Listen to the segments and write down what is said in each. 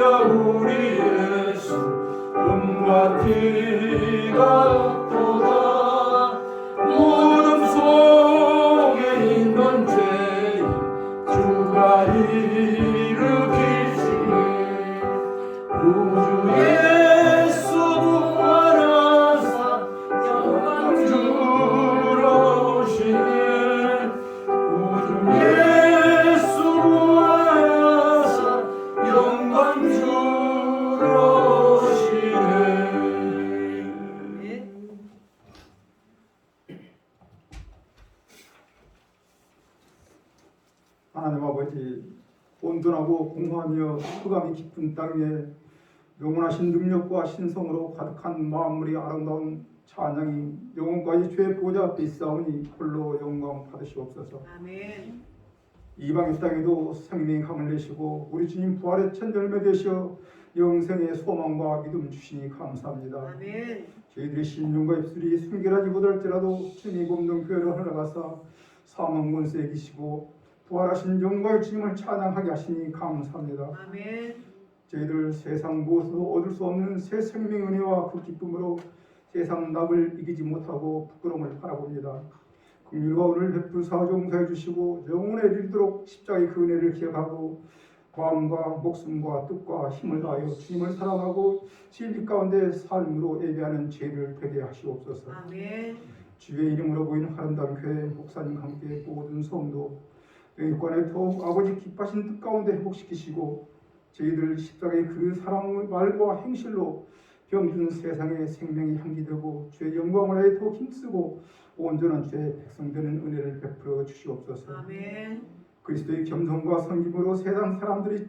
우리 예수 음과 피가 없도다. 어둠 속에 있는 죄인 주가 일으키시네. 구주 예수 부활하사 영광주로 오시네. 구주 예수 부활하사 영광주로 오시네. 하나님 아버지, 온전하고 공허하며 흑암이 깊은 땅 위에 영원하신 능력과 신성으로 가득한 만물이 아름다운 찬양이 영원까지 주의 보좌 앞에 있사오니 홀로 영광 받으시옵소서. 아멘. 이방의 땅에도 생명의 강을 내시고 우리 주님 부활의 첫 열매 되시어 영생의 소망과 믿음 주시니 감사합니다. 아멘. 저희들의 심령과 입술이 순결하지 못할지라도 주님 없는 교회를 흘러가사 사망 권세에 계시고 부활하신 영광의 주님을 찬양하게 하시니 감사합니다. 아멘. 저희들 세상 무엇으로 얻을 수 없는 새 생명의 은혜와 그 기쁨으로 세상 낙을 이기지 못하고 부끄러움을 바라봅니다. 긍휼과 오늘 베풀사 용서해 주시고 영원에 이르도록 십자가의 그 은혜를 기억하고 마음과 목숨과 뜻과 힘을 다하여 주님을 사랑하고 진리 가운데 삶으로 예배하는 죄를 되게 하시옵소서. 아멘. 주의 이름으로 보이는 아름다운 교회 목사님과 함께 모든 성도 영육관에 더욱 아버지 기뻐하신 뜻 가운데 회복시키시고 저희들 십자가의 그 사랑의 말과 행실로 병든 세상의 생명이 향기되고 주의 영광을 위해 더 힘쓰고 온전한 주의 백성 되는 은혜를 베풀어 주시옵소서. 아멘. 그리스도의 겸손과 섬김으로 세상 사람들이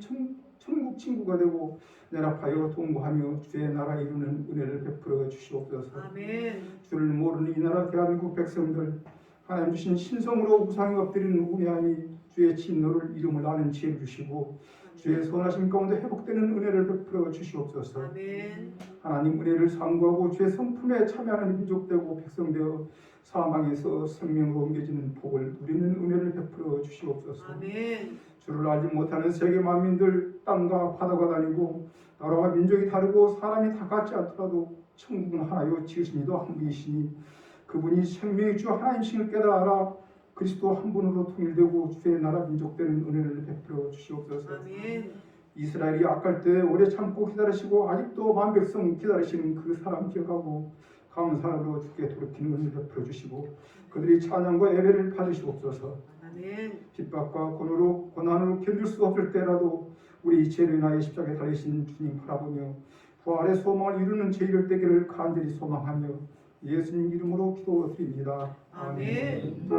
천국 친구가 되고 연합하여 동거하며 주의 나라 이루는 은혜를 베풀어 주시옵소서. 아멘. 주를 모르는 이 나라 대한민국 백성들 하나님 주신 신성으로 우상에 엎드리는 우매함이 주의 진노를 이름을 아는 지혜를 주시고 주의 선하심 가운데 회복되는 은혜를 베풀어 주시옵소서. 아멘. 하나님 은혜를 상고하고 주의 성품에 참여하는 민족되고 백성되어 사망에서 생명으로 옮겨지는 복을 누리는 은혜를 베풀어 주시옵소서. 아멘. 주를 알지 못하는 세계 만민들 땅과 바다가 다니고 나라와 민족이 다르고 사람이 다 같지 않더라도 천국은 하나요 지으신 이도 한 분이시니 그분이 생명의 주 하나님이심을 깨달아 알아 그리스도 한 분으로 통일되고 주의 나라 민족 되는 은혜를 베풀어 주시옵소서. 아멘. 이스라엘이 악할 때 오래 참고 기다리시고 아직도 만 백성 기다리시는 그 사람 기억하고 감사로 주께 돌이키는 은혜를 베풀어 주시고 그들이 찬양과 예배를 받으시옵소서. 아멘. 핍박과 고난으로 견딜 수 없을 때라도 우리 죄로 인하여 십자가에 달리신 주님 바라보며 부활의 소망을 이루는 저희들 되기를 간절히 소망하며 예수님 이름으로 기도드립니다. 아멘.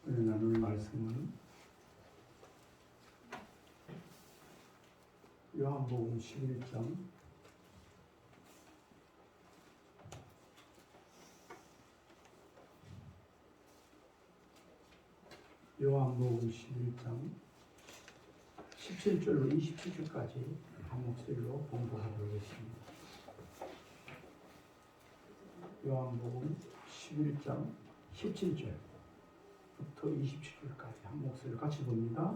오늘 나눌 말씀은 요한복음 11장 요한복음 11장 17절로 27절까지 한 목소리로 봉독하도록 하겠습니다. 요한복음 11장 17절부터 27절까지 한 목소리를 같이 봅니다.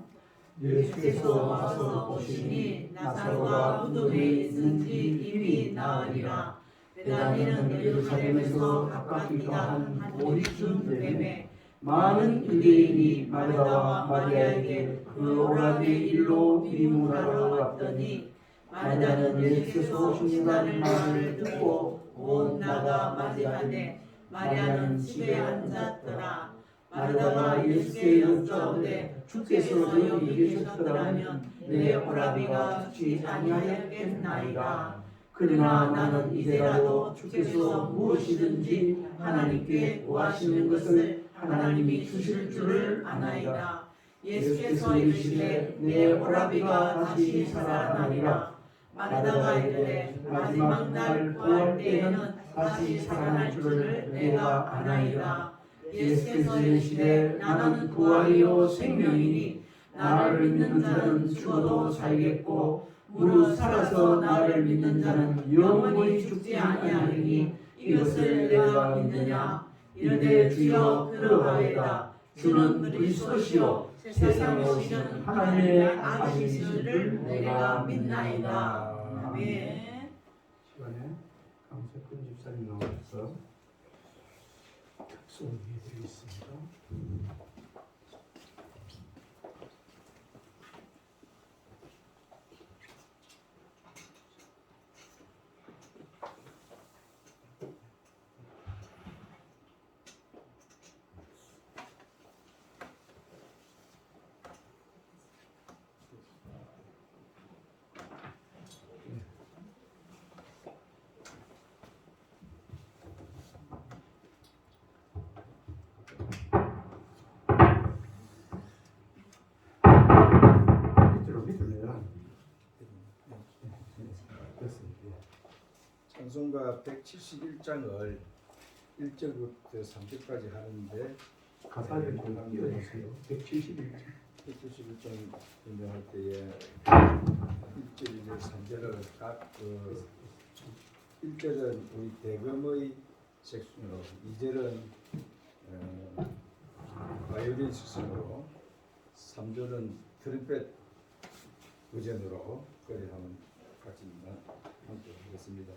예수께서 와서 보시니 나사로가 무덤에 있는지 이미 나으리라. 베다니는 예루살렘에서 가깝기가 한 50쯤 되매 많은 유대인이 마르다와 마리아에게 그 오라비의 일로 비문하러 왔더니 마르다는 예수께서 오신다는 말을 듣고 곧 나가 맞이하네. 마리아는 집에 앉았더라. 마르다가 예수께 여쭈어오되 주께서 여기 계셨더라면 내 오라비가 죽지 아니하였겠나이다. 그러나 나는 이제라도 주께서 무엇이든지 하나님께 구하시는 것을 하나님이 주실 줄을 아나이다. 예수께서 이르시되 내 오라비가 다시 살아나리라. 마르다가 이르되 마지막 날 부활 때에는 다시 살아날 줄을 내가 아나이다. 예수께서 이르시되 나는 부활이요 생명이니 나를 믿는 자는 죽어도 살겠고 무릇 살아서 나를 믿는 자는 영원히 죽지 아니하리니 이것을 내가 믿느냐. 이르되 주여 그러하이다. 주는 그리스도시요 세상에 오시는 하나님의 아들이신 줄 내가 믿나이다. 아멘. 시간에 강석근 집사님 나오셔서 특송해 드리겠습니다. 밑으로요. 됐습니다. 찬송가 171장을 1절부터 3절까지 하는데 가사를 좀 띄워주세요. 171장. 171장 운영할 때에 1절, 2절, 3절을 각 1절은 우리 대금의 색순으로 2절은 바이올린 색순으로 3절은 트럼펫 버전으로 그래 한번 같이 함께 하겠습니다.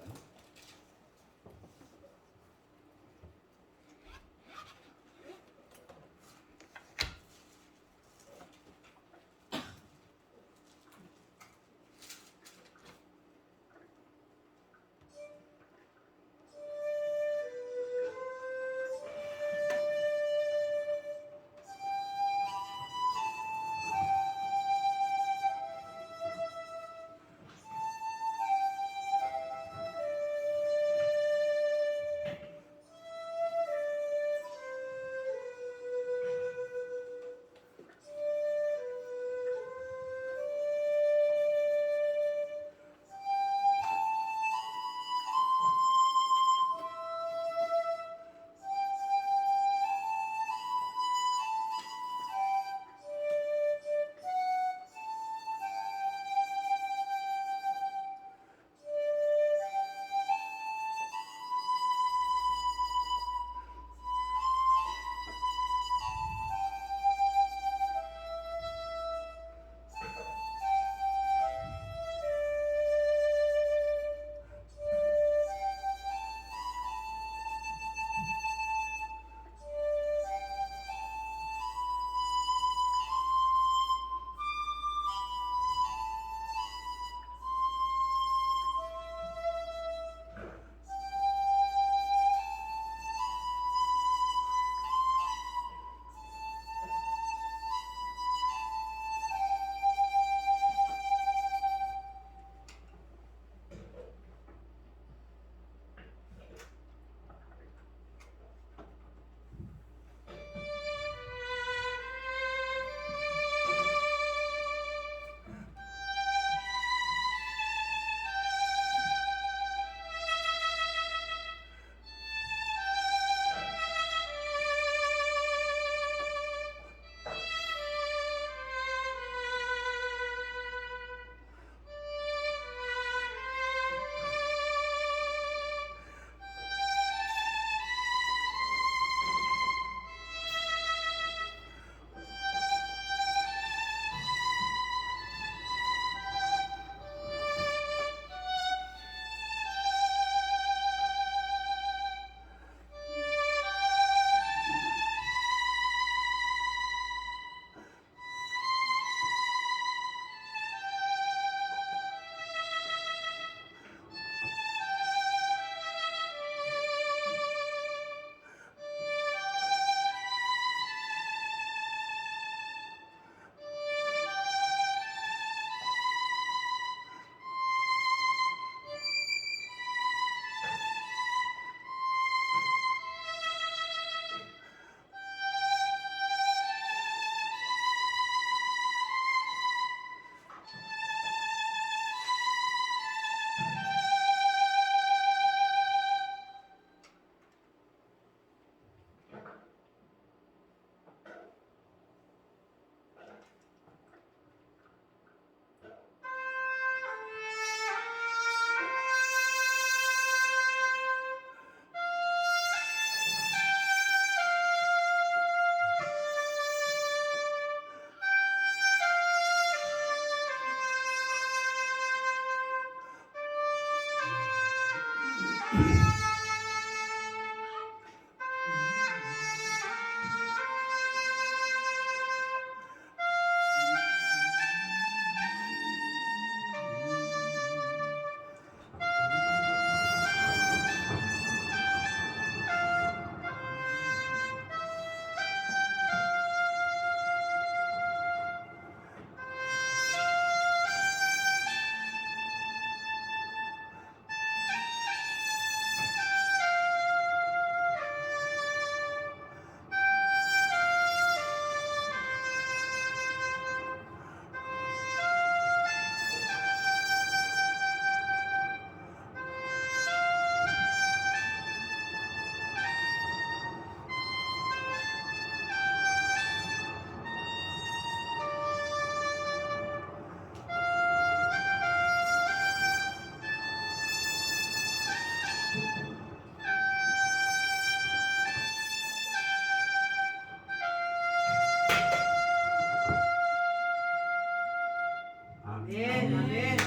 아멘. 아멘.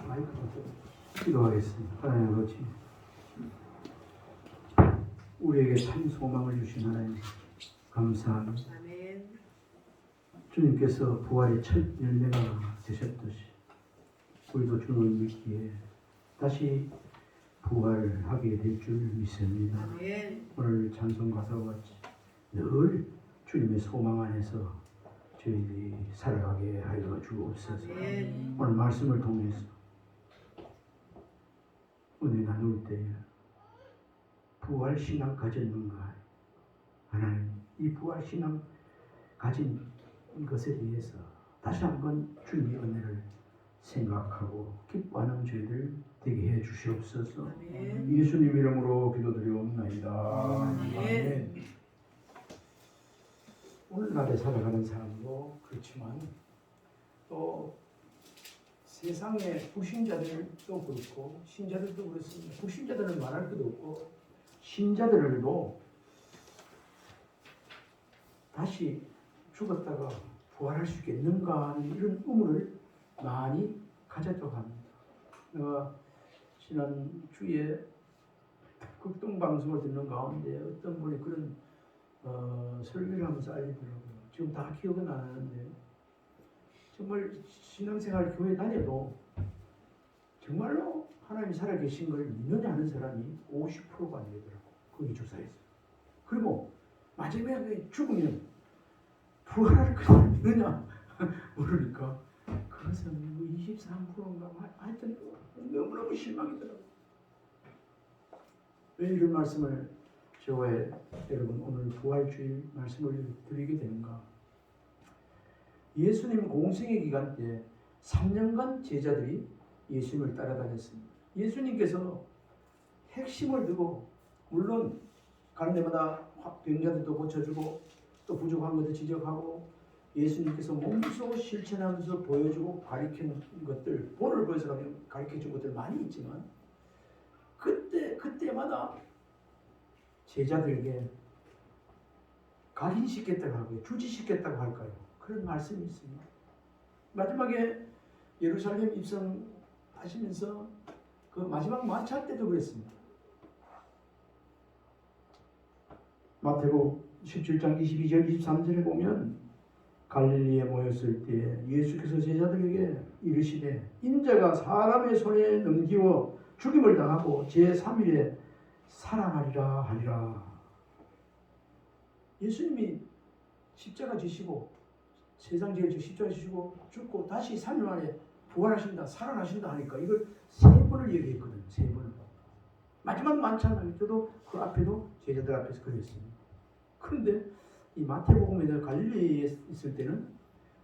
마이크로 좀 기도하겠습니다. 하나님 아버지, 우리에게 참 소망을 주신 하나님 감사합니다. 아멘. 주님께서 부활의 첫 열매가 되셨듯이 우리도 주님을 믿기에 다시 부활하게 될 줄 믿습니다. 아멘. 오늘 찬송 가사와 같이 늘 주님의 소망 안에서 저희들이 살아가게 하여 주옵소서. 아멘. 오늘 말씀을 통해서 은혜 나눌 때에 부활 신앙 가졌는가? 하나님, 이 부활 신앙 가진 것에 대해서 다시 한번 주님의 은혜를 생각하고 기뻐하는 저희들 되게 해 주시옵소서. 아멘. 예수님 이름으로 기도드리옵나이다. 아멘. 오늘날에 살아가는 사람도 그렇지만 또 세상의 불신자들도 그렇고 신자들도 그렇습니다. 불신자들은 말할 것도 없고 신자들도 다시 죽었다가 부활할 수 있겠는가 하는 이런 의문을 많이 가졌다고 합니다. 내가 지난 주에 극동방송을 듣는 가운데 어떤 분이 그런 설교를 하면서 알리더라고요. 지금 다 기억은 안 나는데 정말 신앙생활 교회 다녀도 정말로 하나님이 살아계신 걸 믿느냐 하는 사람이 50%가 안 되더라고. 거기 조사했어요. 그리고 마지막에 죽으면 부활할 걸 믿느냐 모르니까 그것은 23%인가 하여튼 너무너무 실망이더라고. 왜 이런 말씀을 저와 여러분 오늘 부활주일 말씀을 드리게 되는가? 예수님 공생의 기간 때 3년간 제자들이 예수님을 따라다녔습니다. 예수님께서 핵심을 두고 물론 가는 데마다 병자들도 고쳐주고 또 부족한 것도 지적하고 예수님께서 몸소 실천하면서 보여주고 가르치는 것들 본을 보여서 가르쳐준 것들 많이 있지만 그때마다 제자들에게 각인시켰다고 하고요. 주지시켰다고 할까요? 그런 말씀이 있습니다. 마지막에 예루살렘 입성하시면서 그 마지막 마찰 때도 그랬습니다. 마태복음 17장 22절 23절에 보면 갈릴리에 모였을 때 예수께서 제자들에게 이르시되 인자가 사람의 손에 넘기워 죽임을 당하고 제3일에 살아나리라 하리라. 예수님이 십자가 지시고 세상 제일 십자가 지시고 죽고 다시 3일 만에 부활하신다 살아나신다 하니까 이걸 3번을 얘기했거든요. 3번을. 마지막 만찬 때도 그 앞에도 제자들 앞에서 그랬습니다. 그런데 이 마태복음에 갈릴리에 있을 때는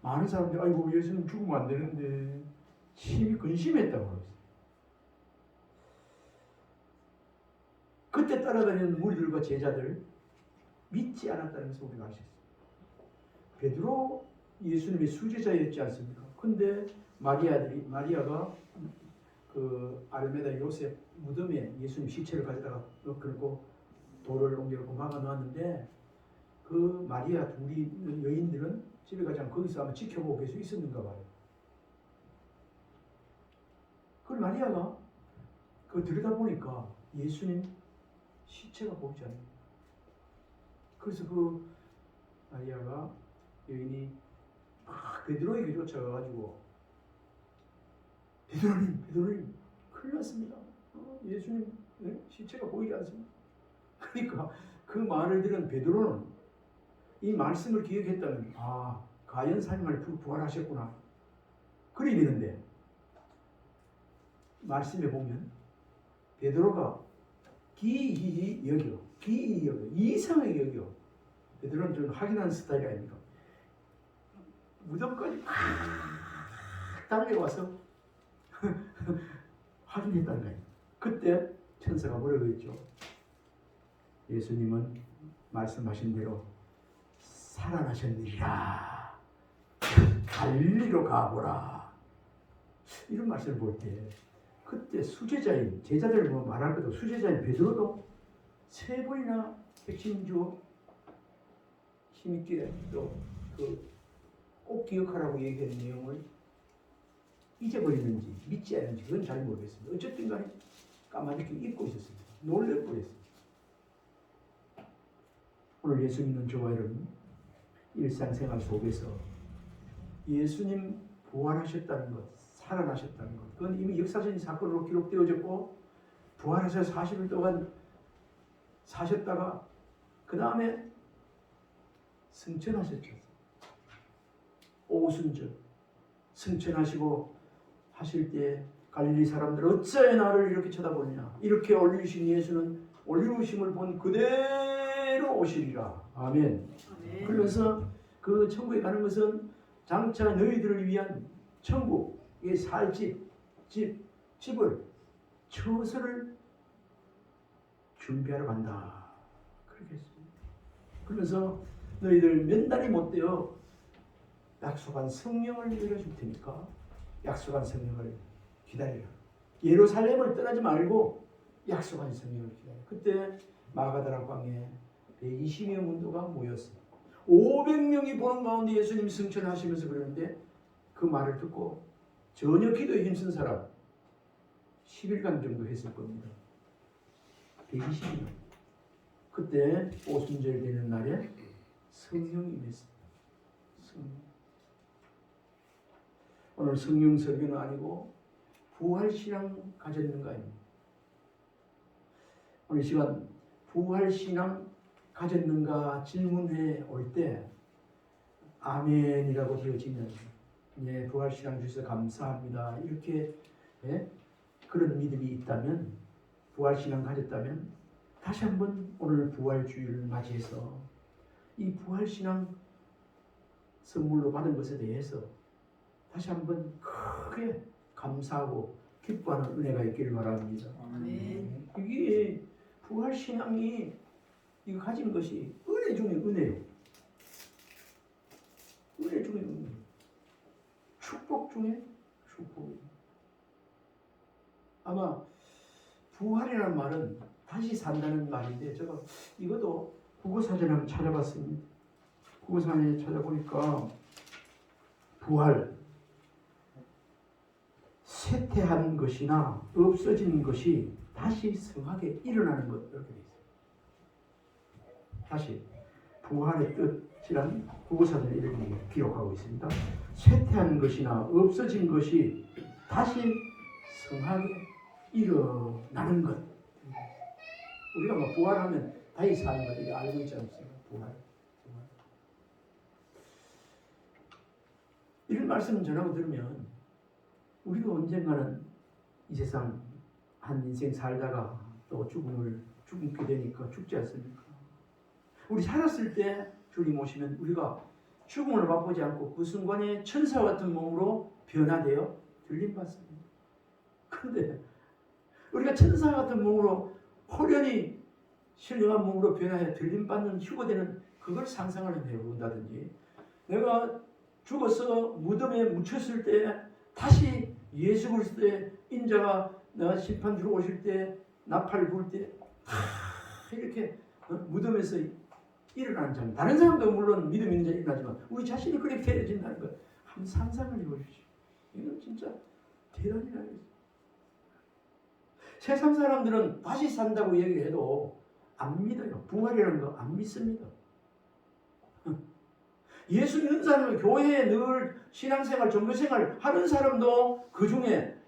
많은 사람들이 아이고 예수님 죽으면 안 되는데 심히 근심했다고 그랬어요. 그때 따라다니는 무리들과 제자들 믿지 않았다는 것을 우리가 알 수 있습니다. 베드로 예수님의 수제자였지 않습니까? 근데 마리아가 그 아르메다 요셉 무덤에 예수님 시체를 가져다가 그리고 돌을 옮겨놓고 막아놓았는데 그 마리아 둘이 여인들은 집에 가지 않고 거기서 아마 지켜보고 계속 있었는가 봐요. 그 마리아가 그 들여다보니까 예수님 시체가 보이지 않아요. 그래서 그 마리아가 여인이 막 베드로에게 쫓아가가지고 베드로님 큰일 났습니다. 예수님 시체가 보이지 않습니다. 그러니까 그 말을 들은 베드로는 이 말씀을 기억했다면 과연 사님을 부활하셨구나 그리 되는데 말씀에 보면 베드로가 기이히 여겨 이상하게 여겨. 베드로는 좀 확인하는 스타일이 아닙니까? 무덤까지 막 달려와서 확인했다는 거예요. 그때 천사가 뭐라고 했죠? 예수님은 말씀하신 대로 살아나셨느니라. 갈릴리로 가보라. 이런 말씀을 볼 때 그때 수제자인 제자들 뭐 말할 것도 수제자인 베드로도 3번이나 핵심주 힘있게 또 꼭 기억하라고 얘기한 내용을 잊어버리는지 믿지 않는지 그건 잘 모르겠습니다. 어쨌든 간에 까마득히 잊고 있었습니다. 놀래버렸습니다. 오늘 예수 믿는 저와 여러분 일상생활 속에서 예수님 부활하셨다는 것, 살아나셨다는 것, 그건 이미 역사적인 사건으로 기록되어졌고 부활하셔서 40일 동안 사셨다가 그 다음에 승천하셨죠. 오순절 승천하시고 하실 때 갈릴리 사람들 어찌하여 나를 이렇게 쳐다보느냐. 이렇게 올리신 예수는 올리우심을 본 그대로 오시리라. 아멘. 그러면서 그 천국에 가는 것은 장차 너희들을 위한 천국에 살 집을 처소를 준비하러 간다. 그렇게 했습니다. 그러면서 너희들 몇 날이 못 되어 약속한 성령을 내려줄 테니까 약속한 성령을 기다리라. 예루살렘을 떠나지 말고 약속한 성령을 기다려. 그때 마가다라 광야에 120여 문도가 모였어요. 500명이 보는 가운데 예수님 승천하시면서 그러는데 그 말을 듣고 전혀 기도에 힘쓴 사람 10일간 정도 했을 겁니다. 120명. 그때 오순절 되는 날에 성령이 임했습니다. 성령. 오늘 성령 설교는 아니고 부활신앙 가졌는가 아닙니까? 오늘 시간 부활신앙 가졌는가 질문해 올 때 아멘이라고 되어지면 네, 부활신앙 주셔서 감사합니다. 이렇게 그런 믿음이 있다면 부활신앙 가졌다면 다시 한번 오늘 부활주일을 맞이해서 이 부활신앙 선물로 받은 것에 대해서 다시 한번 크게 감사하고 기뻐하는 은혜가 있기를 바랍니다. 아멘. 이게 부활신앙이 이거 가진 것이 은혜 중에 은혜요. 은혜 중에 은혜. 축복 중에 축복이에요. 아마 부활이라는 말은 다시 산다는 말인데 제가 이것도 국어사전에 한번 찾아봤습니다. 국어사전에 찾아보니까 부활 쇠퇴한 것이나 없어진 것이 다시 성하게 일어나는 것 이렇게 되어 있어요. 다시 부활의 뜻이란 국어사전에 이렇게 기록하고 있습니다. 쇠퇴한 것이나 없어진 것이 다시 성하게 일어나는 것. 우리가 뭐 부활하면 다시 사는 것 이렇게 알고 있지 않습니까? 부활. 이런 말씀을 전하고 들으면 우리도 언젠가는 이 세상 한 인생 살다가 또 죽게 되니까 죽지 않습니까? 우리 살았을 때 주님 오시면 우리가 죽음을 맛보지 않고 그 순간에 천사 같은 몸으로 변화되어 들림받습니다. 그런데 우리가 천사 같은 몸으로 호련히 신령한 몸으로 변화해 들림받는 휴거되는 그걸 상상을 해본다든지 내가 죽어서 무덤에 묻혔을 때 다시 예수 그리스도의 인자가 내가 심판주로 오실 때 나팔을 불 때 이렇게 무덤에서 일어나는 장면. 다른 사람도 물론 믿음 있는 자 일어나지만 우리 자신이 그렇게 되어진다는 것 한번 상상을 해보십시오. 이건 진짜 대단히 나겠어요. 세상 사람들은 다시 산다고 얘기를 해도 안 믿어요. 부활이라는 거 안 믿습니다. 예수 믿는 사람은 교회에 늘 신앙생활, 종교생활 하는 사람도 그 중에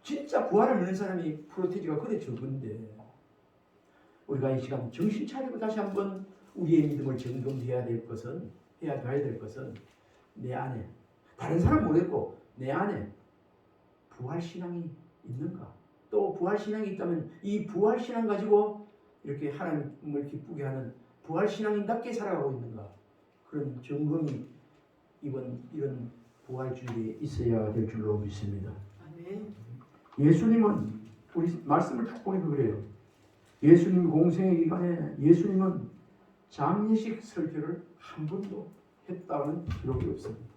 진짜 부활을 믿는 사람이 프로테지가 그래 적은데 우리가 이 시간 정신 차리고 다시 한번 우리의 믿음을 점검해야 될 것은 가야 될 것은 내 안에 다른 사람 모르겠고 내 안에 부활신앙이 있는가? 또 부활신앙이 있다면 이 부활신앙 가지고 이렇게 하나님을 기쁘게 하는 부활신앙인답게 살아가고 있는가? 그런 점검이 이런 부활주일에 있어야 될 줄로 믿습니다. 아멘. 예수님은 우리 말씀을 딱 보니까 그래요. 예수님 공생의 기간에 예수님은 장례식 설교를 한 번도 했다는 기록이 없습니다.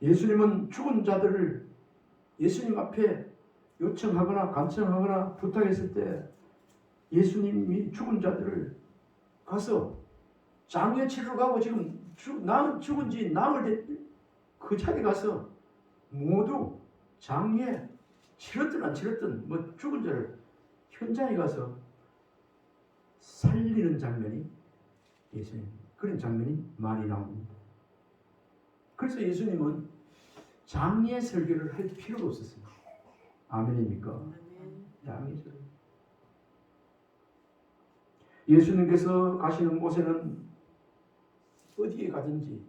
예수님은 죽은 자들을 예수님 앞에 요청하거나 간청하거나 부탁했을 때 예수님이 죽은 자들을 가서 장례 치러 가고 지금 죽은 지 나흘 그 자리에 가서 모두 장례 치렀든 안 치렀든 뭐 죽은 자를 현장에 가서 살리는 장면이 예수님 그런 장면이 많이 나옵니다. 그래서 예수님은 장례 설교를 할 필요가 없었습니다. 아멘입니까? 아멘. 장례 설교. 예수님께서 가시는 곳에는 어디에 가든지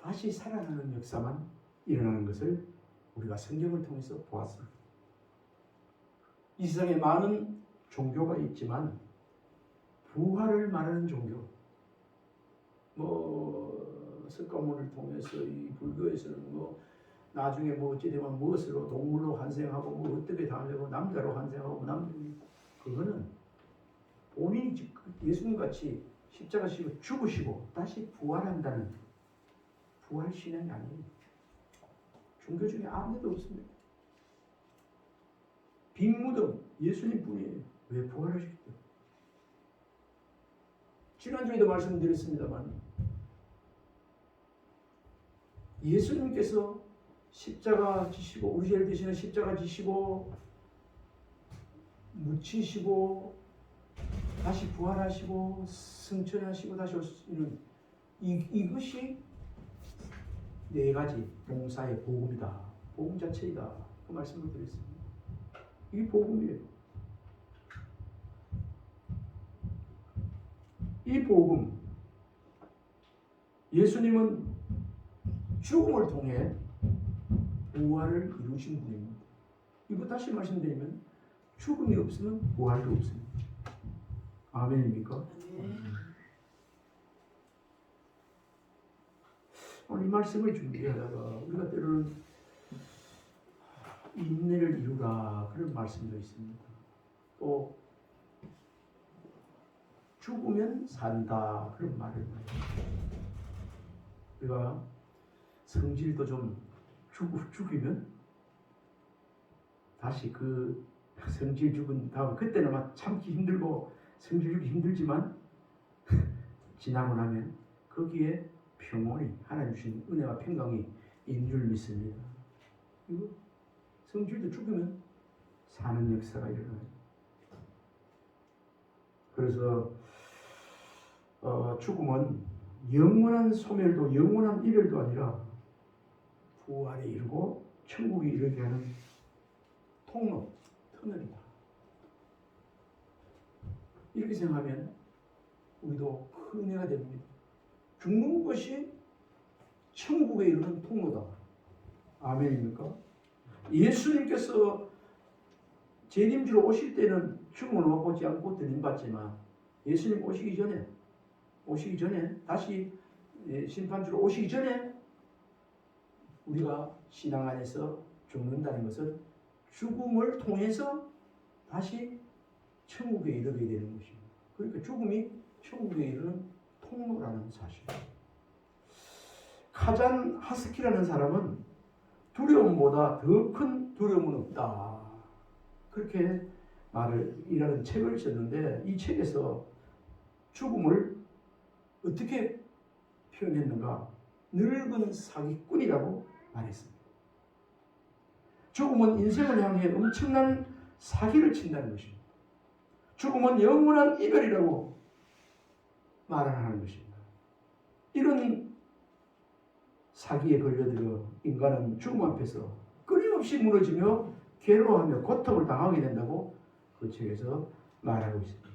다시 살아나는 역사만 일어나는 것을 우리가 성경을 통해서 보았습니다. 이 세상에 많은 종교가 있지만 부활을 말하는 종교, 뭐 석가모니를 통해서 이 불교에서는 뭐 나중에 뭐 어찌 되면 무엇으로 동물로 환생하고 뭐 어떻게 다르고 남자로 환생하고 그거는 본인이 예수님 같이 십자가 지고 죽으시고 다시 부활한다는 부활 신앙이 아니에요. 종교 중에 아무도 없습니다. 빈 무덤 예수님 뿐이에요. 왜 부활하셨겠어요? 지난주에도 말씀드렸습니다만 예수님께서 십자가 지시고 우리 죄를 대신에 십자가 지시고 묻히시고 다시 부활하시고 승천하시고 다시 오시는 이것이 네 가지 봉사의 복음이다. 복음 자체이다. 그 말씀을 드렸습니다. 이게 복음이에요. 이 복음 예수님은 죽음을 통해 부활을 이루신 분입니다. 이거 다시 말씀드리면 죽음이 없으면 부활도 없습니다. 아멘입니까? 아멘. 오늘 이 말씀을 준비하다가 우리가 때로는 인내를 이루라 그런 말씀도 있습니다. 또 죽으면 산다 그런 말을 해요. 우리가 성질도 좀 죽이면 다시 그 성질 죽은 다음 그때는 막 참기 힘들고 성질 죽이 힘들지만 지나고 나면 거기에 평온이 하나님 주신 은혜와 평강이 있는 줄 믿습니다. 이거 성질도 죽으면 사는 역사가 일어나요. 그래서 죽음은 영원한 소멸도 영원한 이별도 아니라 부활에 이르고 천국에 이르게 하는 통로, 터널이다. 이렇게 생각하면 우리도 큰 은혜가 됩니다. 죽는 것이 천국에 이르는 통로다. 아멘입니까? 예수님께서 재림주로 오실 때는 죽음을 맛보지 않고 들림받지만 예수님 오시기 전에 다시 심판주로 오시기 전에 우리가 신앙 안에서 죽는다는 것은 죽음을 통해서 다시 천국에 이르게 되는 것입니다. 그러니까 죽음이 천국에 이르는 통로라는 사실. 카잔 하스키라는 사람은 두려움보다 더 큰 두려움은 없다. 그렇게 이라는 책을 썼는데 이 책에서 죽음을 어떻게 표현했는가? 늙은 사기꾼이라고 말했습니다. 죽음은 인생을 향해 엄청난 사기를 친다는 것입니다. 죽음은 영원한 이별이라고 말하는 것입니다. 이런 사기에 걸려들어 인간은 죽음 앞에서 끊임없이 무너지며 괴로워하며 고통을 당하게 된다고 그 책에서 말하고 있습니다.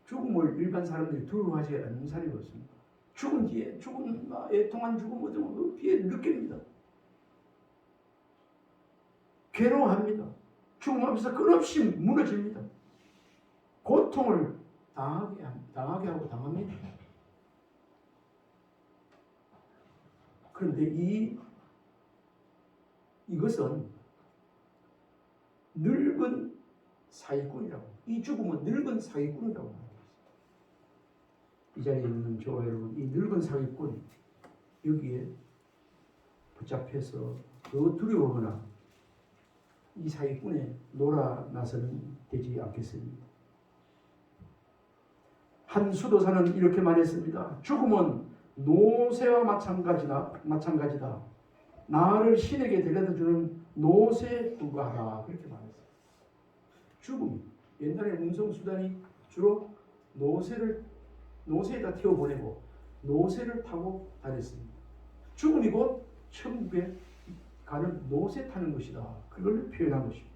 죽음을 일반 사람들이 두려워하지 않는 사람이 없습니다. 죽은 뒤에 죽은 애통한 죽음 어떤 그 뒤에 느낍니다. 괴로워합니다. 죽음 앞에서 끝없이 무너집니다. 고통을 당하게 하고 당합니다. 그런데 이것은 늙은 사기꾼이라고, 이 죽음은 늙은 사기꾼이라고 말합니다. 이 자리에 있는 교회 여러분, 이 늙은 사기꾼 여기에 붙잡혀서 더 두려워하거나 이 사기꾼에 놀아나서는 되지 않겠습니다. 한 수도사는 이렇게 말했습니다. 죽음은 노새와 마찬가지다. 나를 신에게 데려다주는 노새에 불과하다. 그렇게 말했어요. 죽음이 옛날에 운송수단이 주로 노새에다 태워보내고 노새를 타고 다녔습니다. 죽음이 곧 천국에 가는 노새 타는 것이다. 그걸 표현한 것입니다.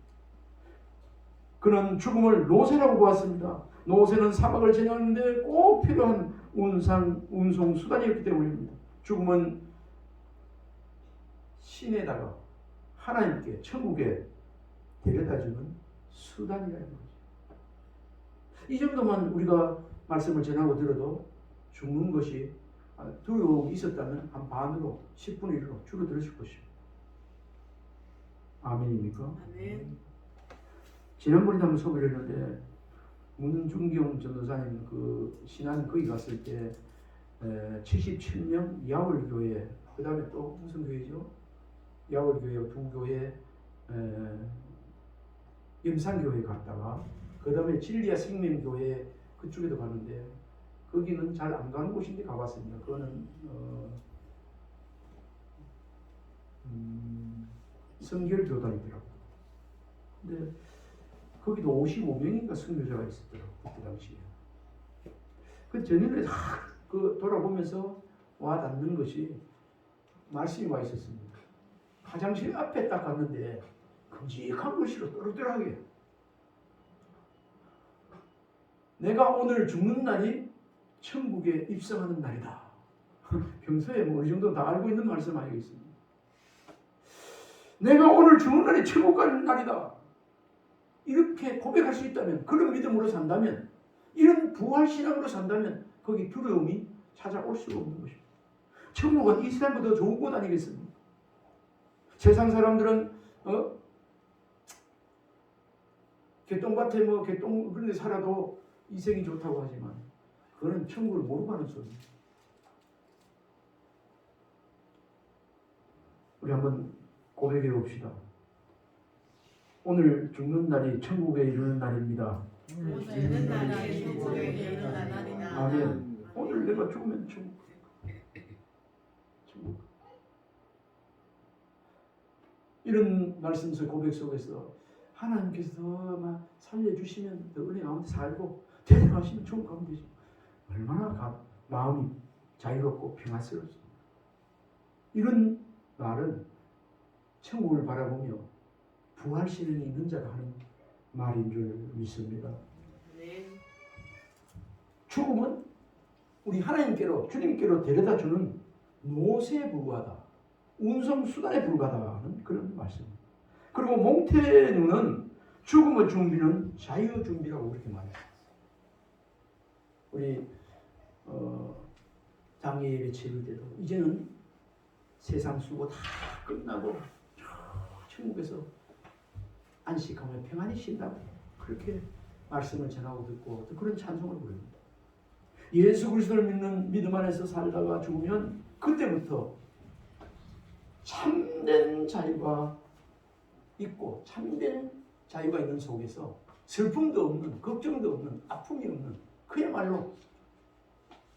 그는 죽음을 노새라고 보았습니다. 노새는 사막을 지나는데 꼭 필요한 운송 수단이었기 때문입니다. 죽음은 신에다가 하나님께 천국에 데려다주는 수단이라는 거죠. 이 정도만 우리가 말씀을 전하고 들어도 죽는 것이 두려움이 있었다면 한 반으로 10분의 1로 줄어들었을 것입니다. 아멘입니까? 아멘. 지난번에 한번 소개를 했는데 문중경 전도사님 그 신안 거기 갔을 때 77명 야월교회, 그 다음에 또 무슨 교회죠? 야월교회 두 교회, 염산교회 갔다가 그 다음에 진리야 생명교회 그쪽에도 갔는데 거기는 잘 안 가는 곳인데 가봤습니다. 그거는 성결교단이더라고요. 근데 거기도 55명인가 선교사가 있었더라고요. 그때 당시에. 그 전에는 그 돌아보면서 와 닿는 것이 말씀이 와 있었습니다. 화장실 앞에 딱 갔는데 큼직한 글씨로 또렷하게 내가 오늘 죽는 날이 천국에 입성하는 날이다. 평소에 뭐 어느 정도 다 알고 있는 말씀 아니겠습니까? 내가 오늘 죽는 날이 천국 가는 날이다. 이렇게 고백할 수 있다면, 그런 믿음으로 산다면, 이런 부활신앙으로 산다면 거기 두려움이 찾아올 수가 없는 것입니다. 천국은 이 세상보다 좋은 곳 아니겠습니까? 세상 사람들은 개똥밭에 개똥 그런 데 살아도 이생이 좋다고 하지만 그거는 천국을 모르고 하는 소리입니다. 우리 한번 고백해 봅시다. 오늘 죽는 날이 천국에 이르는 날입니다. 오늘은 날이 천국에 이르는 날이다. 아멘. 오늘 내가 죽으면 천국. 이런 말씀서 고백 속에서 하나님께서 막 살려주시면 더 은혜 가운데 살고 데려가시면 천국 가면 되죠. 얼마나 마음이 자유롭고 평안스럽습니다. 이런 말은 천국을 바라보며 부활신앙이 있는 자가 하는 말인 줄 믿습니다. 네. 죽음은 우리 하나님께로 주님께로 데려다주는 노새에 불과하다. 운송수단에 불과하다는 그런 말씀입니다. 그리고 몽테누는 죽음의 준비는 자유 준비라고 그렇게 말했어요. 우리 장례 예배 치를 때도 이제는 세상 수고 다 끝나고 천국에서 안식하며 평안히 쉰다고 그렇게 말씀을 전하고 듣고 또 그런 찬송을 부릅니다. 예수 그리스도를 믿는 믿음 안에서 살다가 죽으면 그때부터 참된 자유가 있고 참된 자유가 있는 속에서 슬픔도 없는, 걱정도 없는, 아픔이 없는 그야말로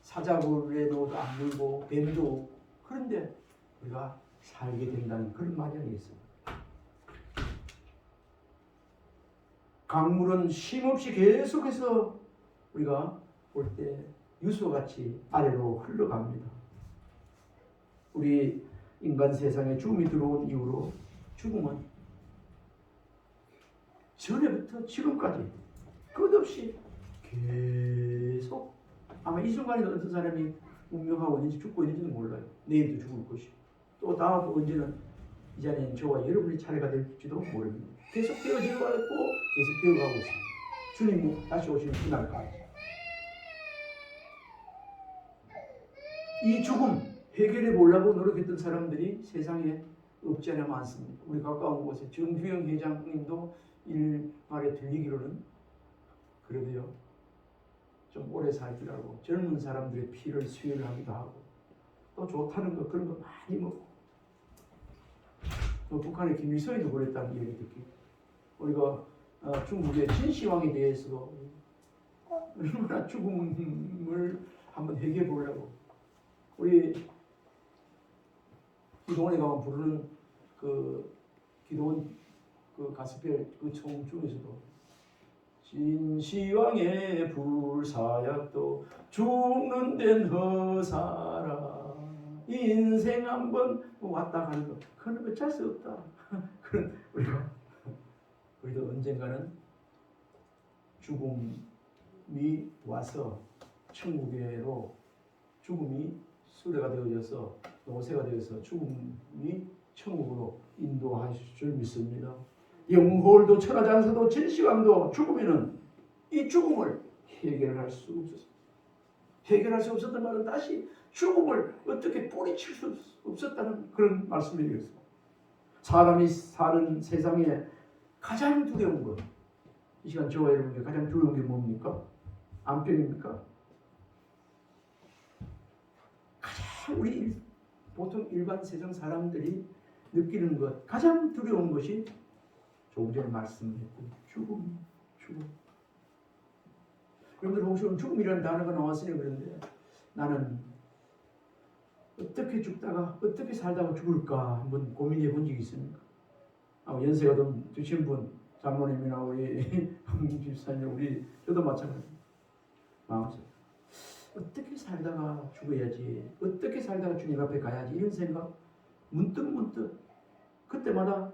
사자굴에 넣어도 안 물고 뱀도 없고, 그런데 우리가 살게 된다는 그런 말이 아니겠습니까? 강물은 쉼없이 계속해서 우리가 볼 때 유수와 같이 아래로 흘러갑니다. 우리 인간 세상에 죽음이 들어온 이후로 죽음은 전에부터 지금까지 끝없이 계속 아마 이 순간에 어떤 사람이 운명하고 있는지 죽고 있는지는 몰라요. 내일도 죽을 것이고 또 다음 언제는 이 자리는 저와 여러분의 차례가 될지도 모릅니다. 계속 되어지고 있고 계속 되어가고 있습니다. 주님 다시 오시는 그날까지. 이 죽음 해결해 보려고 노력했던 사람들이 세상에 없지 않아 많습니다. 우리 가까운 곳에 정규영 회장님도 일말에 들리기로는 그래도요 좀 오래 살더라고. 젊은 사람들의 피를 수혈을 하기도 하고 또 좋다는 거 그런 거 많이 먹고 북한의 김일성이도 그랬다는 얘기 듣기. 우리가 중국의 진시황에 대해서 얼마나 죽음을 한번 해결해 보려고 우리 기도원에 가면 부르는 그 기도원 그 가스펠 그 총 중에서도 진시황의 불사약도 죽는 데는 허사라 인생 한번 왔다 가는 거 그건 어쩔 수 없다. 그런 우리도 언젠가는 죽음이 와서 천국에로 죽음이 수레가 되어져서 노새가 되어서 죽음이 천국으로 인도하실 줄 믿습니다. 영홀도 천하장사도 진시황도 죽으면은 이 죽음을 해결할 수 없었습니다. 해결할 수 없었던 말은 다시 죽음을 어떻게 뿌리칠 수 없었다는 그런 말씀이겠습니다. 사람이 사는 세상에 가장 두려운 것, 이 시간 저와 여러분께 가장 두려운 게 뭡니까? 암병입니까? 가장 우리 보통 일반 세상 사람들이 느끼는 것, 가장 두려운 것이 조금 전에 말씀했던 죽음. 여러분들 혹시 오늘 죽음이라는 단어가 나왔으니 그런데 나는 어떻게 죽다가 어떻게 살다가 죽을까 한번 고민해 본 적이 있습니까? 연세가 좀 드신 분, 장모님이나 우리 집사님, 우리 저도 마찬가지입니다. 마음속에 어떻게 살다가 죽어야지, 어떻게 살다가 주님 앞에 가야지 이런 생각 문득 그때마다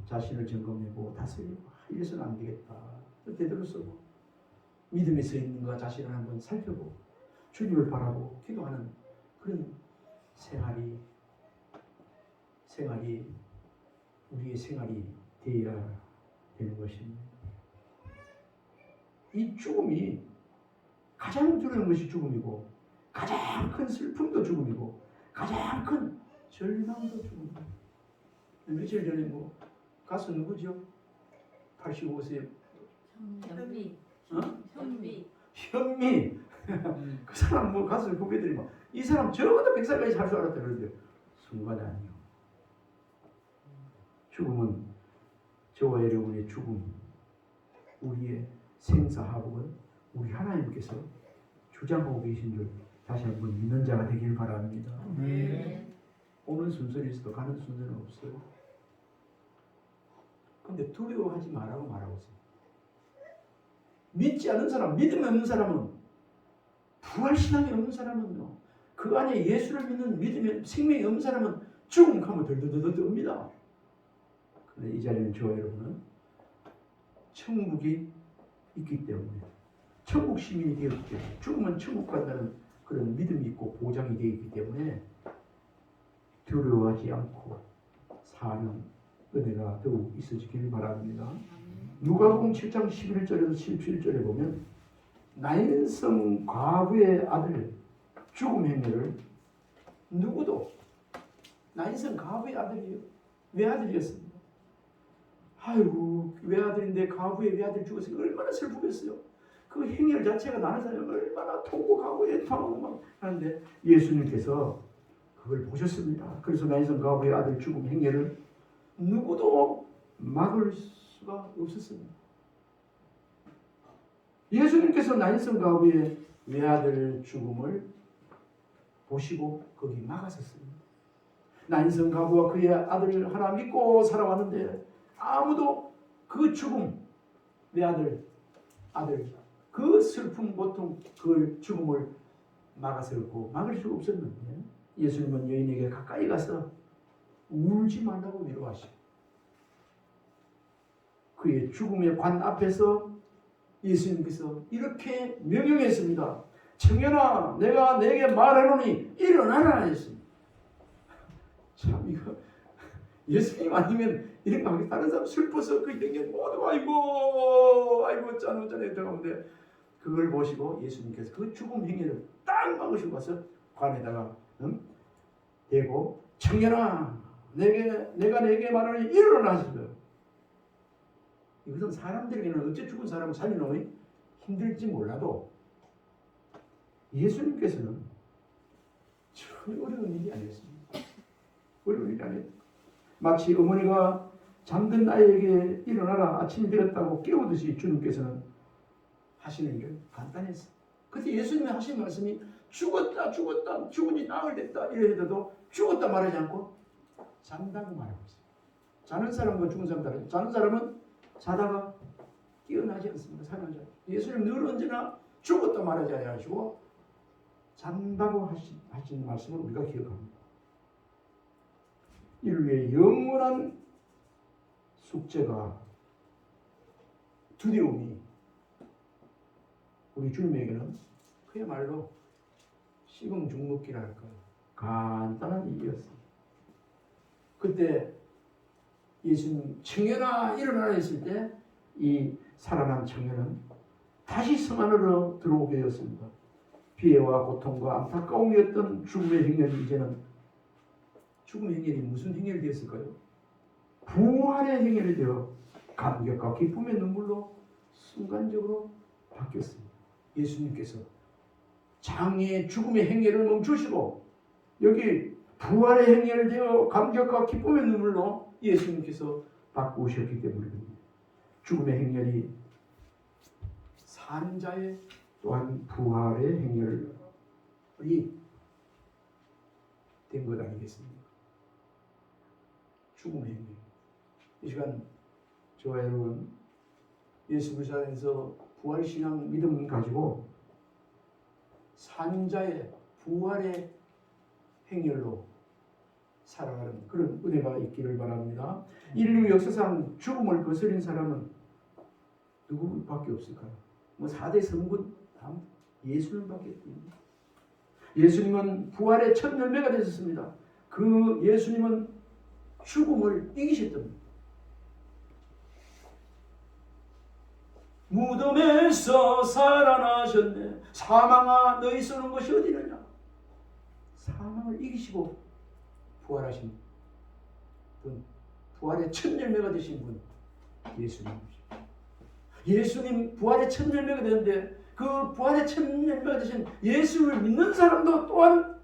자신을 점검해보고 다스리고 이래서는 안 되겠다. 되돌아서고 믿음에 서 있는가 자신을 한번 살펴보고 주님을 바라보고 기도하는 그런 생활이 우리의 생활이 되어야 되는 것입니다. 이 죽음이 가장 두려운 것이 죽음이고 가장 큰 슬픔도 죽음이고 가장 큰 절망도 죽음이고 며칠 전에 가수 누구죠? 85세 현미. 현미 그 사람 가수 후배들이 이 사람 적어도 100살까지 살 줄 알았다 그러는데 순간이 아니요. 죽음은 저와 여러분의 죽음, 우리의 생사하복은 우리 하나님께서 주장하고 계신 줄 다시 한번 믿는 자가 되길 바랍니다. 오는 순서는 있어도 가는 순서는 없어요. 근데 두려워하지 말라고 말하고 있어요. 믿지 않는 사람, 믿음이 없는 사람은, 부활신앙이 없는 사람은요, 그 안에 예수를 믿는 믿음이 생명이 없는 사람은 죽음하면 덜덜덜 뜹니다. 그런데 이 자리는 저와 여러분은 천국이 있기 때문에, 천국 시민이 되었기 때문에, 죽으면 천국 간다는 그런 믿음이 있고 보장이 되어 있기 때문에 두려워하지 않고 사는 은혜가 더욱 있어지길 바랍니다. 누가복음 7장 11절에서 17절에 보면 나인성 과부의 아들 죽음 행위를 누구도 나인성 과부의 아들이요 외아들이었습니다. 아이고 외아들인데 과부의 외아들 죽었으니 얼마나 슬프겠어요. 그 행위 자체가 나는 사람이 얼마나 통곡하고 애통하고 막 하는데 예수님께서 그걸 보셨습니다. 그래서 나인성 과부의 아들 죽음 행위를 누구도 막을 수가 없었습니다. 예수님께서 나인성 과부의 외아들 죽음을 보시고 거기 막았었습니다. 난성 가부와 그의 아들 하나 믿고 살아왔는데 아무도 그 죽음, 내 아들 그 슬픔 고통 그 죽음을 막아서고 막을 수 없었는데 예수님은 여인에게 가까이 가서 울지 말라고 위로하시고 그의 죽음의 관 앞에서 예수님께서 이렇게 명령했습니다. 청년아, 내가 내게 말하노니 일어나라 했습니다. 참 이거 예수님 아니면 이런 거 하기 다른 사람 슬퍼서 그 형님 모두 아이고 짠짠해 들어가는데 그걸 보시고 예수님께서 그 죽음 행위를 딱 막으시고 가서 관에다가 대고 청년아, 내가 내게 말하노니 일어나라 하시더라고요. 이것은 사람들에게는 어째 죽은 사람을 살리는 힘들지 몰라도 예수님께서는 전혀 어려운 일이 아니었습니다. 어려운 일이 아니었습니다. 마치 어머니가 잠든 아이에게 일어나라 아침이 되었다고 깨우듯이 주님께서는 하시는 일은 간단했어요. 그때 예수님이 하신 말씀이 죽었다 죽으니 나흘 됐다 이래도 죽었다 말하지 않고 잔다고 말하고 있어요. 자는 사람과 죽은 사람 다르죠. 자는 사람은 자다가 깨어나지 않습니다. 살아나지 않습니다. 예수님 늘 언제나 죽었다 말하지 않으시고 잔다고 하신 말씀을 우리가 기억합니다. 인류의 영원한 숙제가 두려움이 우리 주님에게는 그야말로 시금죽먹기랄까요. 간단한 일이었습니다. 그때 예수님 청년아 일어나라 했을 때 이 살아난 청년은 다시 성 안으로 들어오게 되었습니다. 피해와 고통과 안타까움이었던 죽음의 행렬이 이제는 죽음의 행렬이 무슨 행렬이 되었을까요? 부활의 행렬이 되어 감격과 기쁨의 눈물로 순간적으로 바뀌었습니다. 예수님께서 장애의 죽음의 행렬을 멈추시고 여기 부활의 행렬이 되어 감격과 기쁨의 눈물로 예수님께서 바꾸셨기 때문입니다. 죽음의 행렬이 산자의 또한 부활의 행렬이 된 것 아니겠습니까? 죽음의 행렬. 이 시간 저와 여러분 예수 그리스도 안에서 부활신앙 믿음 가지고 산자의 부활의 행렬로 살아가는 그런 은혜가 있기를 바랍니다. 인류 역사상 죽음을 거스린 사람은 누구밖에 없을까요? 4대 성군 다음 예수님밖에 없습니다. 예수님은 부활의 첫 열매가 되셨습니다. 그 예수님은 죽음을 이기셨답니다. 무덤에서 살아나셨네. 사망아 너희 쏘는 것이 어디느냐. 사망을 이기시고 부활하신 분, 부활의 첫 열매가 되신 분 예수님이십니다. 예수님 부활의 첫 열매가 되는데 그 부활의 첫 열매가 되신 예수를 믿는 사람도 또한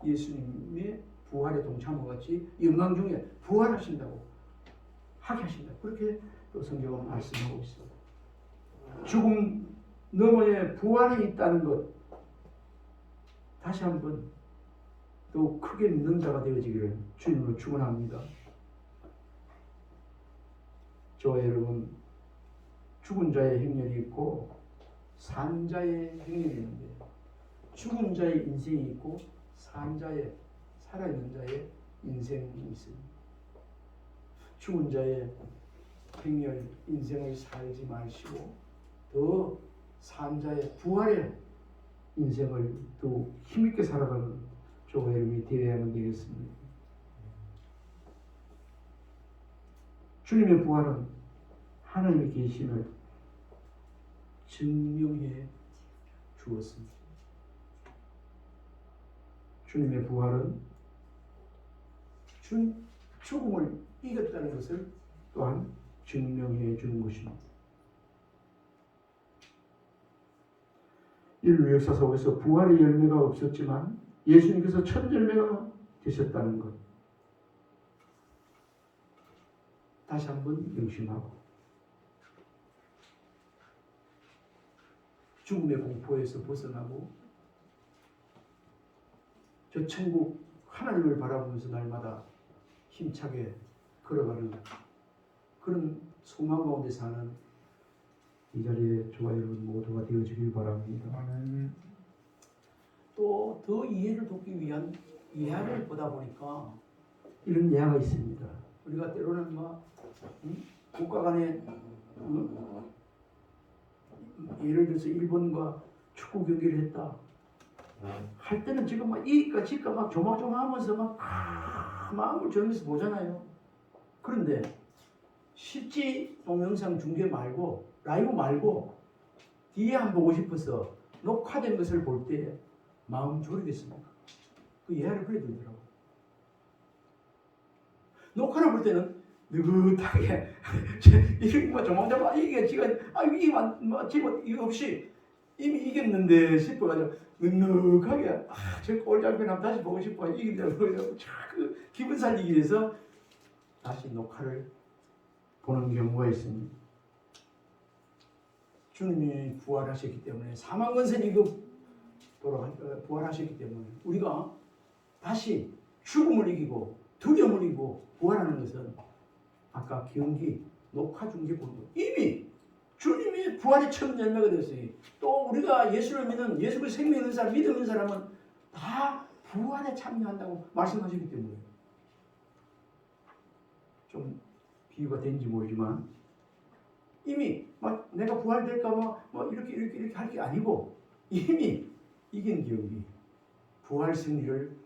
예수님의 부활에 동참과 같이 영광 중에 부활하신다고 하게 하신다. 그렇게 또 성경은 말씀하고 있습니다. 죽음 너머에 부활이 있다는 것 다시 한번 또 크게 믿는 자가 되어지기를 주님으로 축원합니다. 저와 여러분 죽은 자의 행렬이 있고 산 자의 행렬이 있는데 죽은 자의 인생이 있고 산 자의 살아있는 자의 인생이 있습니다. 죽은 자의 행렬 인생을 살지 마시고 더 산 자의 부활의 인생을 더 힘있게 살아가는 저와 여러분이 되어야만 되겠습니다. 주님의 부활은 하나님의 계심을 증명해 주었습니다. 주님의 부활은 죽음을 이겼다는 것을 또한 증명해 주는 것입니다. 인류 역사 속에서 부활의 열매가 없었지만 예수님께서 첫 열매가 되셨다는 것 다시 한번 명심하고 죽음의 공포에서 벗어나고 저 천국 하나님을 바라보면서 날마다 힘차게 걸어가는 그런 소망 가운데 사는 이 자리에 저와 여러분 모두가 되어지길 바랍니다. 아멘. 또 더 이해를 돕기 위한 예화를 보다 보니까 이런 예화가 있습니다. 우리가 때로는 국가 간에 예를 들어서 일본과 축구 경기를 했다 할 때는 지금 막 이까 지까 막 조마조마하면서 막 마음을 졸면서 보잖아요. 그런데 실제 동영상 중계 말고 라이브 말고 뒤에 한번 보고 싶어서 녹화된 것을 볼 때 마음 졸이겠습니까? 그 예화를 그래 들더라고. 녹화를 볼 때는 느긋하게 이렇게 뭐 조마조마 이게 지금 지금 이거 없이 이미 이겼는데 싶어가지고 넉넉하게 저 골장편 한번 다시 보고 싶어 이긴다고 그 기분 살리기 위해서 다시 녹화를 보는 경우가 있습니다. 주님이 부활하셨기 때문에 사망 권세는 이거 부활하셨기 때문에 우리가 다시 죽음을 이기고 두려움을 이기고 부활하는 것은 아까 경기 녹화 중계 보는 거 이미 주님이 부활의 첫 열매가 되었으니 또 우리가 예수를 믿는 예수 그리스도 생명 있는 사람 믿음 있는 사람은 다 부활에 참여한다고 말씀하셨기 때문에 좀 비유가 된지 모르지만 이미 막 내가 부활될까 뭐 이렇게 할 게 아니고 이미 이긴 경기 부활 승리를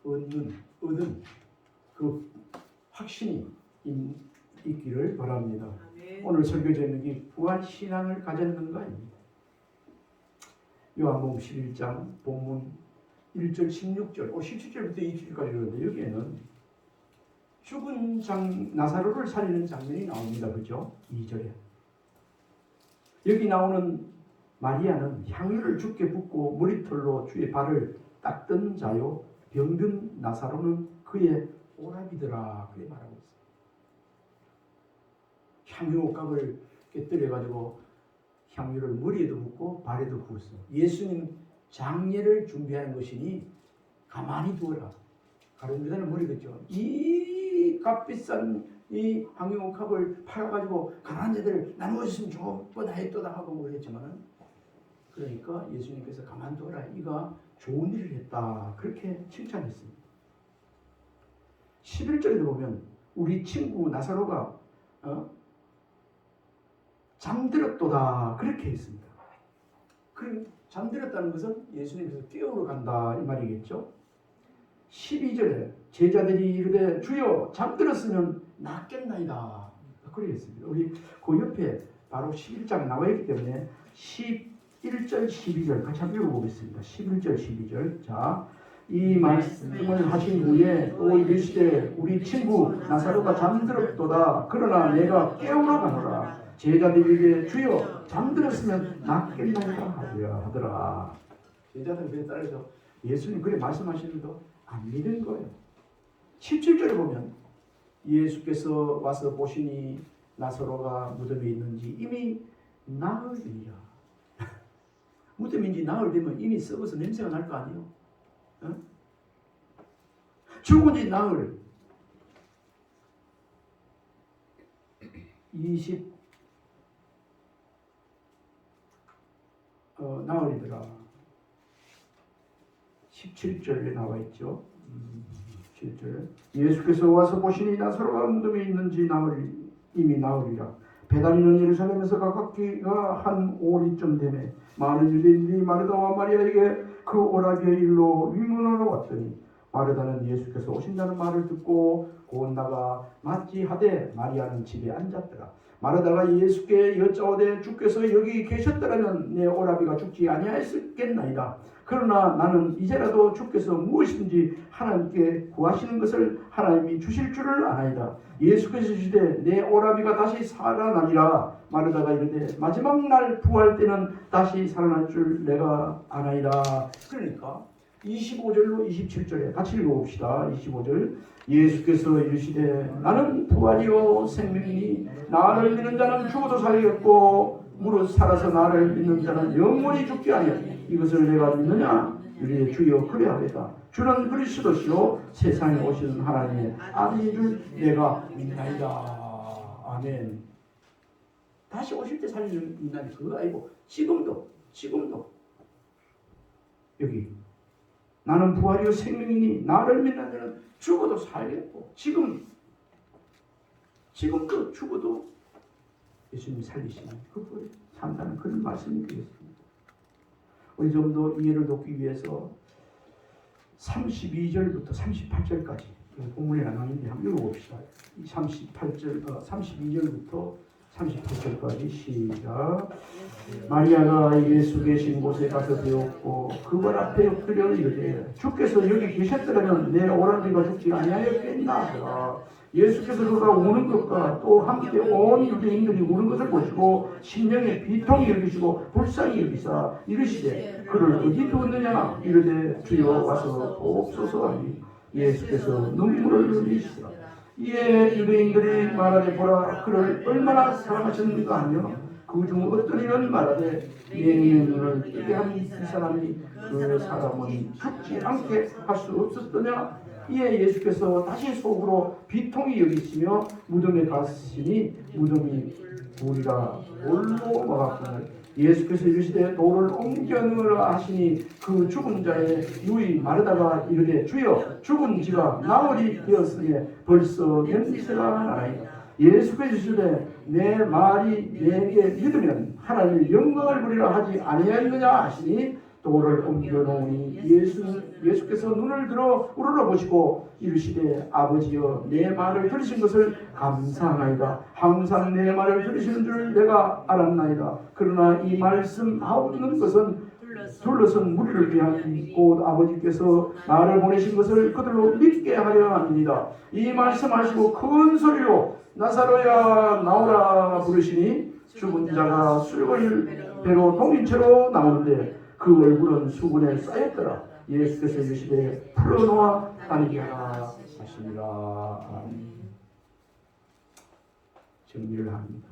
얻은 그 확신이 있기를 바랍니다. 오늘 설교 제목이 부활 신앙을 가졌는가입니다. 요한복음 11장 본문 1절 16절 17절부터 27절까지 그러는데 여기에는 죽은 나사로를 살리는 장면이 나옵니다. 그죠? 2절에 여기 나오는 마리아는 향유를 주께 붓고 머리털로 주의 발을 닦던 자요 병든 나사로는 그의 오라비더라 그렇게 말하고 있어요. 향유옥합을 깨뜨려 가지고 향유를 머리에도 붓고 발에도 부었어. 예수님 장례를 준비하는 것이니 가만히 두어라. 가룟유다는 머리겠죠. 이 값비싼 이 향유옥합을 팔아가지고 가난한 자들 나누어 줬으면 좋겠다 했도다 하고 그랬지만은 그러니까 예수님께서 가만두어라. 이가 좋은 일을 했다. 그렇게 칭찬했습니다. 11절에도 보면 우리 친구 나사로가 잠들었도다. 그렇게 했습니다. 그 잠들었다는 것은 예수님께서 깨우러 간다 이 말이겠죠. 12절에 제자들이 이르되 주여 잠들었으면 낫겠나이다. 그러겠습니다. 우리 그 옆에 바로 11장에 나와 있기 때문에 11절 12절 같이 한번 읽어보겠습니다. 11절 12절 자, 이 말씀을 하신 후에 또 이르시되 우리 친구 나사로가 잠들었도다. 그러나 내가 깨우러 가노라. 제자들에게 주여 잠들었으면 낫겠나이다 하더라. 제자들은 그에 따라서 예수님 그래 말씀하시는데도 안 믿은 거예요. 17절에 보면 예수께서 와서 보시니 나사로가 무덤에 있는지 이미 나흘이라. 무덤인지 나흘 되면 이미 썩어서 냄새가 날 거 아니에요. 죽은 지 나흘 20 나흘이더라. 17절에 나와 있죠. 17절 예수께서 와서 보시니 나사로가 무덤에 있는지 이미 나흘이라. 베다니는 예루살렘에서 가깝기가 한 5리쯤 되매 많은 유대인들이 마르다와 마리아에게 그 오라비의 일로 위문하러 왔더니 마르다는 예수께서 오신다는 말을 듣고 곧 나가 맞지하되 마리아는 집에 앉았더라. 마르다가 예수께 여짜오되 주께서 여기 계셨더라면 내 오라비가 죽지 아니하였겠나이다. 그러나 나는 이제라도 주께서 무엇인지 하나님께 구하시는 것을 하나님이 주실 줄을 아나이다. 예수께서 이르시되 내 오라비가 다시 살아나리라. 마르다가 이르되 마지막 날 부활 때는 다시 살아날 줄 내가 아나이다. 그러니까 25절로 27절에 같이 읽어봅시다. 25절 예수께서 이르시되 나는 부활이요 생명이니 나를 믿는 자는 죽어도 살겠고 무릇 살아서 나를 믿는 자는 영원히 죽지 아니하리라. 이것을 내가 믿느냐? 우리의 주여 그리하리다. 주는 그리스도시요 세상에 오시는 하나님의 아들인 줄 내가 믿나이다. 아멘. 다시 오실 때 살리는 인간이 그거 아니고 지금도 여기 나는 부활이요 생명이니 나를 믿는 자는 죽어도 살겠고 지금도 죽어도 예수님이 살리시는 그분이 산다는 그런 말씀이 되겠습니다. 우리 좀 더 이해를 돕기 위해서 32절부터 38절까지 본문에 나가는데 한번 읽어봅시다. 32절부터 38절까지 시작. 마리아가 예수 계신 곳에 가서 배웠고 그분 앞에 엎드려 이르되 주께서 여기 계셨더라면 내 오라비가 죽지 아니하였겠나. 예수께서 그가 우는 것과 또 함께 온 유대인들이 우는 것을 보시고 심령에 비통이 여기시고 불쌍히 여기사 이르시되 그를 어디 두었느냐. 이르되 주여 와서 보옵소서 하니 예수께서 눈물을 흘리시더라. 이에 유대인들이 말하되 보라 그를 얼마나 사랑하셨는가 하며 그 중 어떤 이는 말하되 내 눈을 뜨게 한 이 사람이 그 사람은 죽지 않게 할 수 없었더냐. 이에 예수께서 다시 속으로 비통히 여기시며 무덤에 가시니 무덤이 돌이라 돌로 막았거늘 예수께서 이르시되 돌을 옮겨 넣으라 하시니 그 죽은 자의 누이 마르다가 이르되 주여 죽은 지가 나흘이 되었으니 벌써 냄새가 나나이다. 예수께서 이르시되 내 말이 내게 믿으면 하나님의 영광을 부리라 하지 아니하였느냐 하시니 돌을 옮겨 놓으니 예수께서 눈을 들어 우러러보시고 이르시되 아버지여 내 말을 들으신 것을 감사하나이다. 항상 내 말을 들으시는 줄 내가 알았나이다. 그러나 이 말씀하옵는 것은 둘러선 무리를 위한 곧 아버지께서 나를 보내신 것을 그들로 믿게 하려 합니다. 이 말씀하시고 큰 소리로 나사로야 나오라 부르시니 죽은 자가 수육을 배로 동인 채로 나오는데 그 얼굴은 수분에 쌓였더라. 예수께서 이르시되 풀어놓아 다니게 하라 하시니라. 정리를 합니다.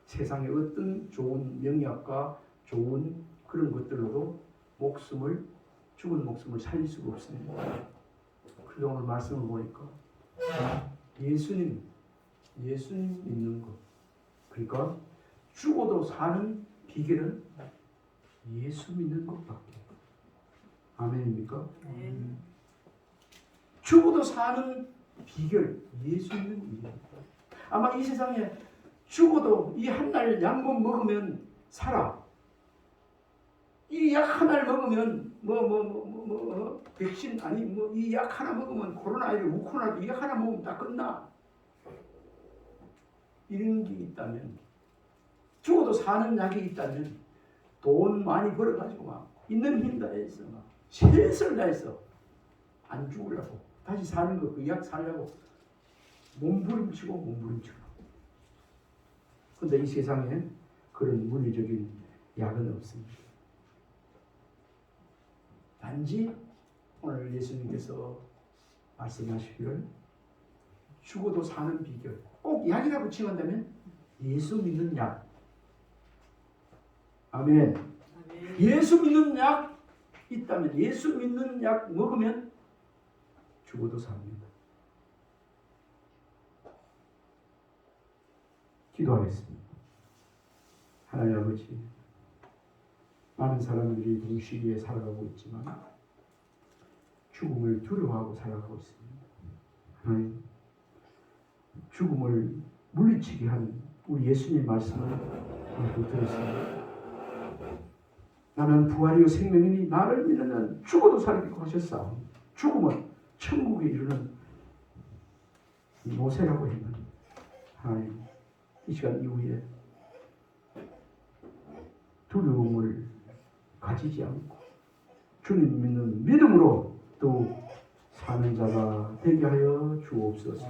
세상의 어떤 좋은 명약과 좋은 그런 것들로도 죽은 목숨을 살릴 수가 없습니다. 그래서 오늘 말씀을 보니까 예수님 믿는 것, 그러니까 죽어도 사는 비결은 예수 믿는 것밖에. 아멘입니까? 죽어도 사는 비결 예수 믿는 비결. 아마 이 세상에 죽어도 이 한 날 약만 먹으면 살아. 이 약 하나를 먹으면 백신 아니 이 약 하나 먹으면 코로나19 우코로나도 이 약 하나 먹으면 다 끝나. 이런 게 있다면 죽어도 사는 약이 있다면 돈 많이 벌어가지고 막 있는 힘 다해서 막 최선을 다해서 안 죽으려고 다시 사는 거 그 약 살려고 몸부림치고. 근데 이 세상에 그런 물리적인 약은 없습니다. 단지 오늘 예수님께서 말씀하시기를 죽어도 사는 비결, 꼭 약이라고 칭한다면 예수 믿는 약. 아멘. 예수 믿는 약 있다면, 예수 믿는 약 먹으면 죽어도 삽니다. 기도하겠습니다. 하나님 아버지, 많은 사람들이 동시기에 살아가고 있지만 죽음을 두려워하고 살아가고 있습니다. 하나님, 죽음을 물리치게 한 우리 예수님 말씀을 들었습니다. 나는 부활이요 생명이니 나를 믿는 자는 죽어도 살겠고 하셨사오니 죽음은 천국에 이르는 모세라고 했는데 하나님, 이 시간 이후에 두려움을 가지지 않고 주님 믿는 믿음으로 또 사는 자가 되게 하여 주옵소서.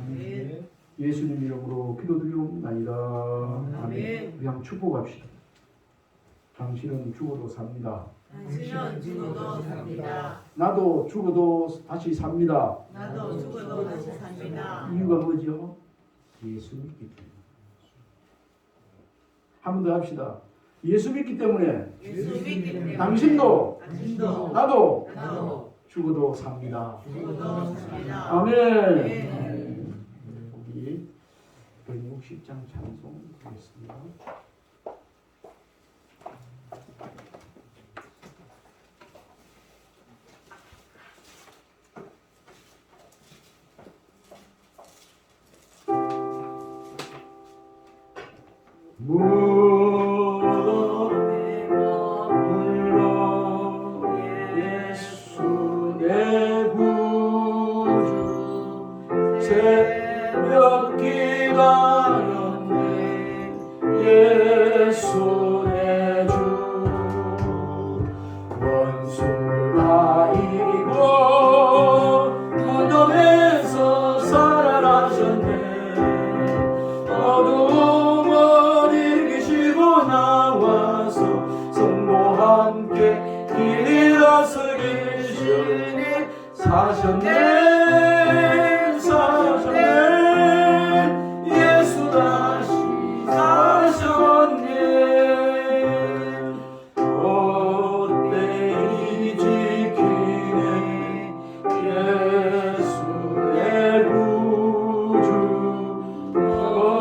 예수님 이름으로 기도드리옵나이다. 아멘. 우리 한번 축복합시다. 당신은 죽어도 삽니다. 당신은 죽어도 삽니다. 나도 죽어도 다시 삽니다. 나도 죽어도 다시 삽니다. 이유가 뭐죠? 예수 믿기 때문에. 한 번 더 합시다. 예수 믿기 때문에 예수 믿기 때문에 당신도 당신도 나도 나도 죽어도 삽니다. 죽어도 삽니다. 아멘. 네. 우리 160장 찬송 보겠습니다. 예수 내 구주 새벽 기다렸네 예수 내 주 원수가 이기고 무덤에서 살아나셨네 어둠을 이기시고 나와서 성도와 함께 길 일어서기시네 사셨네 사셨네 예수 다시 사셨네 헛되이 지키네 예수 내 구주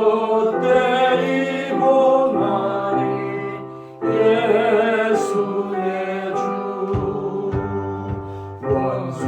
헛되이 봉하네 예수 내 주 원수